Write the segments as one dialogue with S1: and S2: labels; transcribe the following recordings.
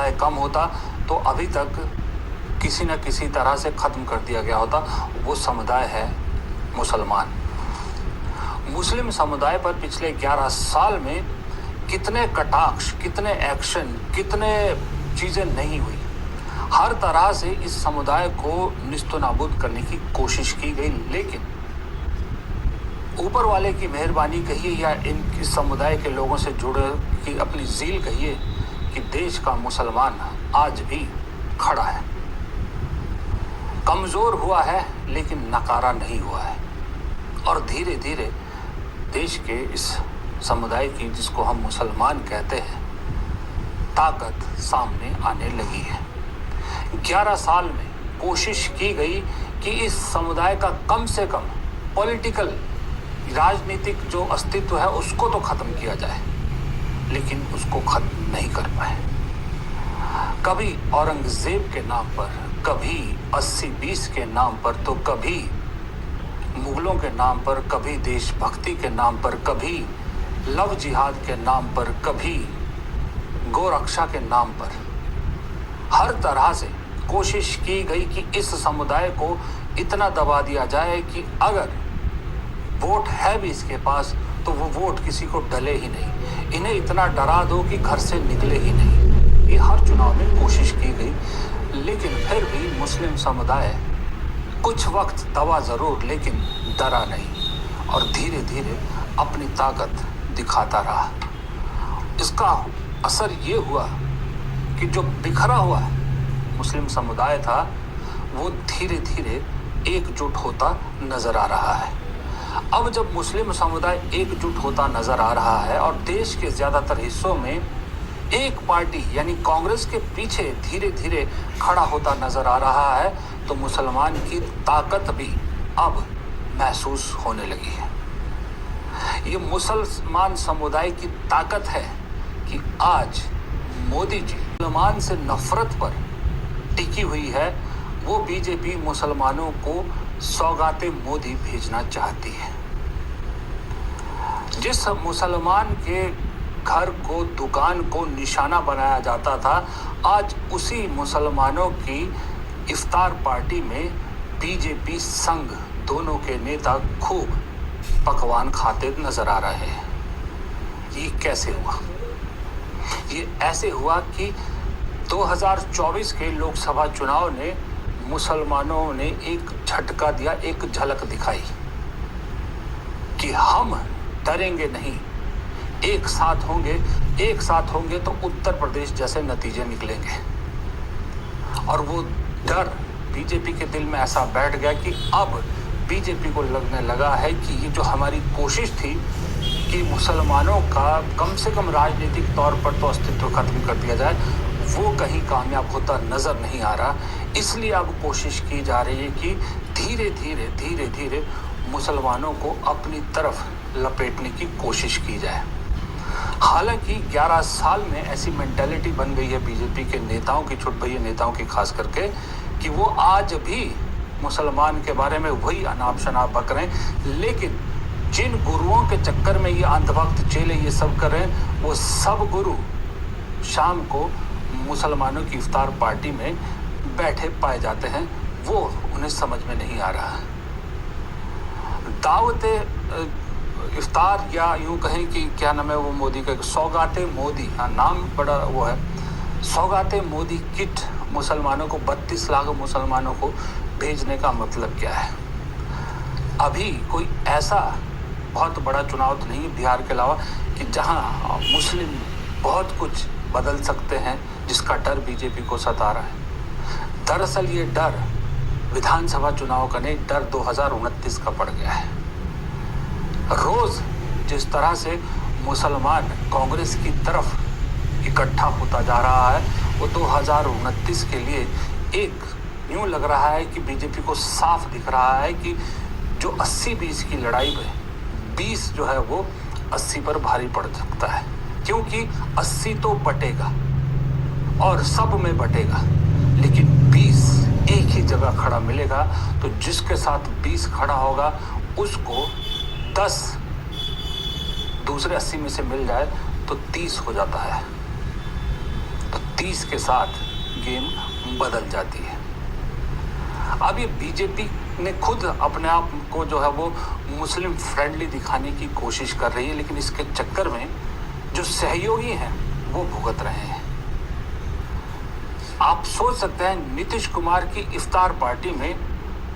S1: समुदाय कम होता तो अभी तक किसी न किसी तरह से ख़त्म कर दिया गया होता। वो समुदाय है मुसलमान। मुस्लिम समुदाय पर पिछले 11 साल में कितने कटाक्ष, कितने एक्शन, कितने चीज़ें नहीं हुई। हर तरह से इस समुदाय को निस्तो नाबूद करने की कोशिश की गई, लेकिन ऊपर वाले की मेहरबानी कहिए या इस समुदाय के लोगों से जुड़े कि अपनी ज़ील कहिए कि देश का मुसलमान आज भी खड़ा है। कमज़ोर हुआ है लेकिन नकारा नहीं हुआ है, और धीरे धीरे देश के इस समुदाय की, जिसको हम मुसलमान कहते हैं, ताकत सामने आने लगी है। 11 साल में कोशिश की गई कि इस समुदाय का कम से कम पॉलिटिकल, राजनीतिक जो अस्तित्व है उसको तो ख़त्म किया जाए, लेकिन उसको ख़त्म नहीं कर पाए। कभी औरंगज़ेब के नाम पर, कभी 80-20 के नाम पर, तो कभी मुगलों के नाम पर, कभी देशभक्ति के नाम पर, कभी लव जिहाद के नाम पर, कभी गोरक्षा के नाम पर, हर तरह से कोशिश की गई कि इस समुदाय को इतना दबा दिया जाए कि अगर वोट है भी इसके पास तो वो वोट किसी को डले ही नहीं, इन्हें इतना डरा दो कि घर से निकले ही नहीं। ये हर चुनाव में कोशिश की गई, लेकिन फिर भी मुस्लिम समुदाय कुछ वक्त दबा ज़रूर, लेकिन डरा नहीं, और धीरे धीरे अपनी ताकत दिखाता रहा। इसका असर ये हुआ कि जो बिखरा हुआ मुस्लिम समुदाय था वो धीरे धीरे एकजुट होता नज़र आ रहा है। अब जब मुस्लिम समुदाय एकजुट होता नज़र आ रहा है और देश के ज़्यादातर हिस्सों में एक पार्टी यानी कांग्रेस के पीछे धीरे धीरे खड़ा होता नज़र आ रहा है, तो मुसलमान की ताकत भी अब महसूस होने लगी है। ये मुसलमान समुदाय की ताकत है कि आज मोदी जी मुसलमान से नफरत पर टिकी हुई है। वो बीजेपी मुसलमानों को सौगाते मोदी भेजना चाहती है। जिस मुसलमान के घर को, दुकान को निशाना बनाया जाता था, आज उसी मुसलमानों की इफ्तार पार्टी में बीजेपी संघ दोनों के नेता खूब पकवान खाते नजर आ रहे हैं। ये कैसे हुआ? ये ऐसे हुआ कि 2024 के लोकसभा चुनाव ने मुसलमानों ने एक झटका दिया, एक झलक दिखाई कि हम डरेंगे नहीं, एक साथ होंगे तो उत्तर प्रदेश जैसे नतीजे निकलेंगे। और वो डर बीजेपी के दिल में ऐसा बैठ गया कि अब बीजेपी को लगने लगा है कि ये जो हमारी कोशिश थी कि मुसलमानों का कम से कम राजनीतिक तौर पर तो अस्तित्व खत्म कर दिया जाए, वो कहीं कामयाब होता नज़र नहीं आ रहा। इसलिए अब कोशिश की जा रही है कि धीरे धीरे मुसलमानों को अपनी तरफ लपेटने की कोशिश की जाए। हालांकि 11 साल में ऐसी मेंटालिटी बन गई है बीजेपी के नेताओं की, छुट भैया नेताओं की खास करके, कि वो आज भी मुसलमान के बारे में वही अनाप शनाप बक रहे हैं। लेकिन जिन गुरुओं के चक्कर में ये अंधभक्त चेले ये सब कर रहे हैं, वो सब गुरु शाम को मुसलमानों की इफ्तार पार्टी में बैठे पाए जाते हैं। वो उन्हें समझ में नहीं आ रहा। दावत इफ्तार, या यूँ कहें कि क्या नाम है वो मोदी का, सौगाते मोदी, हाँ नाम बड़ा वो है, सौगाते मोदी किट मुसलमानों को, 32 लाख मुसलमानों को भेजने का मतलब क्या है? अभी कोई ऐसा बहुत बड़ा चुनाव तो नहीं है बिहार के अलावा कि जहां मुस्लिम बहुत कुछ बदल सकते हैं, जिसका डर बीजेपी को सता रहा है। दरअसल ये डर विधानसभा चुनाव का नहीं, डर 2029 का पड़ गया है। रोज जिस तरह से मुसलमान कांग्रेस की तरफ इकट्ठा होता जा रहा है, वो 2029 के लिए एक यूँ लग रहा है कि बीजेपी को साफ दिख रहा है कि जो 80-20 की लड़ाई में 20 जो है वो 80 पर भारी पड़ सकता है, क्योंकि 80 तो बटेगा और सब में बटेगा, लेकिन 20 एक ही जगह खड़ा मिलेगा। तो जिसके साथ 20 खड़ा होगा उसको 10 दूसरे 80 में से मिल जाए तो 30 हो जाता है। तो 30 के साथ गेम बदल जाती है। अब ये बीजेपी ने खुद अपने आप को जो है वो मुस्लिम फ्रेंडली दिखाने की कोशिश कर रही है, लेकिन इसके चक्कर में जो सहयोगी हैं वो भुगत रहे हैं। आप सोच सकते हैं नीतीश कुमार की इफ्तार पार्टी में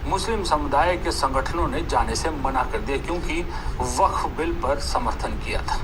S1: मुस्लिम समुदाय के संगठनों ने जाने से मना कर दिया, क्योंकि वक्फ बिल पर समर्थन किया था।